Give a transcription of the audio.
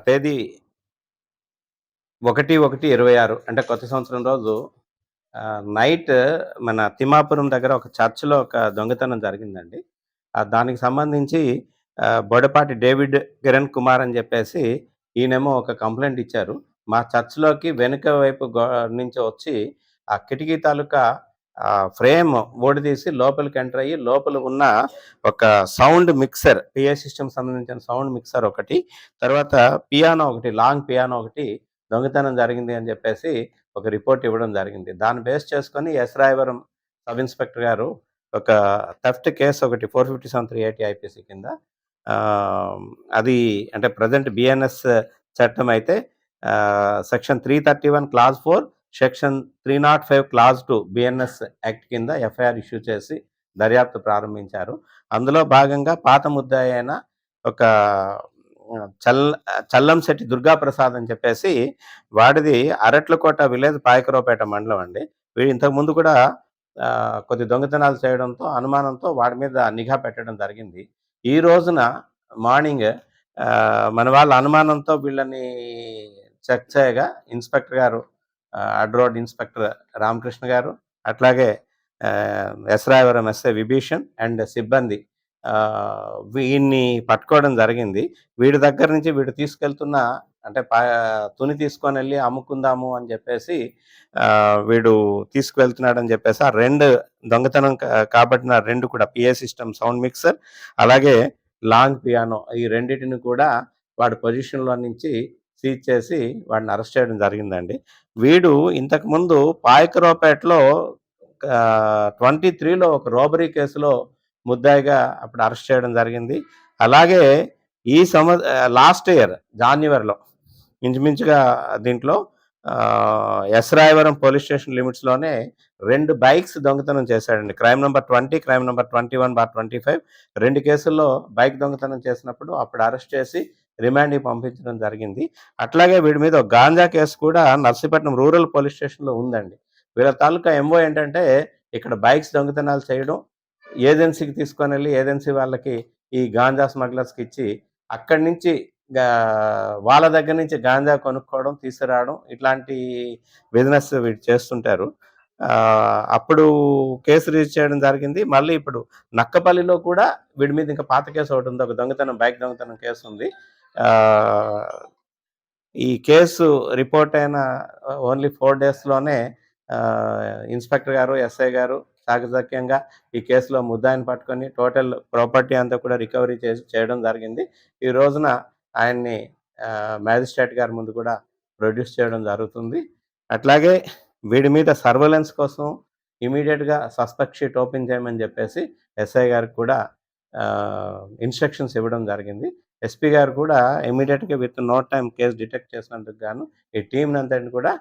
తేదీ 1/1/26 అంటే కొత్త సంవత్సరం రోజు నైట్ మన తిమ్మాపురం దగ్గర ఒక చర్చ్‌లో ఒక దొంగతనం జరిగిందండి. దానికి సంబంధించి బొడపాటి డేవిడ్ కిరణ్ కుమార్ అని జెప్పేసి ఈయనేమో ఒక కంప్లెయింట్ ఇచ్చారు. మా చర్చ్‌లోకి వెనుక వైపు నుంచి వచ్చి ఆ కిటికీ తాలూకా ఫ్రేమ్ ఊడదీసి లోపలికి ఎంటర్ అయ్యి లోపల ఉన్న ఒక సౌండ్ మిక్సర్, పిఏ సిస్టమ్‌కి సంబంధించిన సౌండ్ మిక్సర్ ఒకటి, తర్వాత పియానో ఒకటి, లాంగ్ పియానో ఒకటి దొంగతనం జరిగింది అని జెప్పేసి ఒక రిపోర్ట్ ఇవ్వడం జరిగింది. దాన్ని బేస్ చేసుకొని ఎస్ రాయవరం సబ్ ఇన్స్‌పెక్టర్ గారు ఒక థెఫ్ట్ కేస్ ఒకటి 457(380) ఐపీసీ కింద ఆహ్, అది అంటే ప్రెజెంట్ బిఎన్ఎస్ చట్టం అయితే section 331 clause 4, section 305 clause 2 BNS act కింద ఎఫ్ఐఆర్ ఇష్యూ చేసి దర్యాప్తు ప్రారంభించారు. అందులో భాగంగా పాత ముద్దాయి అయిన ఒక చల్లంశెట్టి దుర్గాప్రసాద్ అని చెప్పేసి వాడిది అరట్లకోట విలేజ్ పాయకరావుపేట మండలం అండి. వీడు ఇంతకుముందు కూడా కొద్ది దొంగతనాలు చేయడంతో అనుమానంతో వాడి మీద నిఘా పెట్టడం జరిగింది. ఈ రోజున మార్నింగ్ మన వాళ్ళ అనుమానంతో వీళ్ళని చెక్ చేయగా ఇన్స్‌పెక్టర్ గారు, అడ్ రోడ్ ఇన్స్‌పెక్టర్ రామకృష్ణ గారు, అట్లాగే S Rayavaram SI Vibhishan and సిబ్బంది వీడిని పట్టుకోవడం జరిగింది. వీడి దగ్గర నుంచి వీడు తీసుకెళ్తున్న అంటే తుని తీసుకొనెళ్ళి అమ్ముకుందాము అని జెప్పేసి వీడు తీసుకువెళ్తున్నాడని జెప్పేసి ఆ 2 దొంగతనం కాబట్టిన 2 కూడా పిఏ సిస్టమ్, సౌండ్ మిక్సర్, అలాగే లాంగ్ పియానో ఈ రెండిటిని కూడా వాడి పొజిషన్‌లో నుంచి సీజ్ చేసి వాడిని అరెస్ట్ చేయడం జరిగిందండి. వీడు ఇంతకుముందు పాయకరావుపేటలో 23లో ఒక రాబరీ కేసులో ముద్దాయిగా అప్పుడు అరెస్ట్ చేయడం జరిగింది. అలాగే ఈ లాస్ట్ ఇయర్ జాన్యువరిలో ఇంచుమించుగా దీంట్లో ఎస్ రాయవరం పోలీస్ స్టేషన్ లిమిట్స్‌లోనే 2 బైక్స్ దొంగతనం చేశాడండి. క్రైమ్ నంబర్ 20, క్రైమ్ నంబర్ 21/25 2 కేసుల్లో బైక్ దొంగతనం చేసినప్పుడు అప్పుడు అరెస్ట్ చేసి రిమాండ్‌కి పంపించడం జరిగింది. అట్లాగే వీడి మీద ఒక గాంజా కేసు కూడా నర్సీపట్నం రూరల్ పోలీస్ స్టేషన్‌లో ఉందండి. వీళ్ళ తాలూకా ఎంఓ ఏంటంటే ఇక్కడ బైక్స్ దొంగతనాలు చేయడం, ఏజెన్సీకి తీసుకొనెళ్ళి ఏజెన్సీ వాళ్ళకి ఈ గాంజా స్మగ్లర్స్‌కి ఇచ్చి అక్కడి నుంచి గా వాళ్ళ దగ్గర నుంచి గాంజా కొనుక్కోవడం, తీసుకురావడం ఇట్లాంటి బిజినెస్ వీళ్ళు చేస్తుంటారు. అప్పుడు కేసు రిజిస్టర్ చేయడం జరిగింది. మళ్ళీ ఇప్పుడు నక్కపల్లిలో కూడా వీడి మీద ఇంకా పాత కేసు ఒకటుంది. ఒక దొంగతనం, బైక్ దొంగతనం కేసు ఉంది. ఈ కేసు రిపోర్ట్ అయిన ఓన్లీ 4 డేస్‌లోనే ఇన్స్‌పెక్టర్ గారు, ఎస్ఐ గారు చాకచక్యంగా ఈ కేసులో ముద్దాయిని పట్టుకొని టోటల్ ప్రాపర్టీ అంతా కూడా రికవరీ చేయడం జరిగింది. ఈ రోజున ఆయన్ని మ్యాజిస్ట్రేట్ గారి ముందు కూడా ప్రొడ్యూస్ చేయడం జరుగుతుంది. అట్లాగే వీడి మీద సర్వేలెన్స్ కోసం ఇమ్మీడియేట్‌గా సస్పెక్ట్ షీట్ ఓపెన్ చేయమని చెప్పేసి ఎస్ఐ గారికి కూడా ఇన్‌స్ట్రక్షన్స్ ఇవ్వడం జరిగింది. ఎస్పీ గారు కూడా ఇమ్మీడియేట్‌గా with no time case detect చేసినందుకు గాను ఈ టీమ్‌నంతటిని కూడా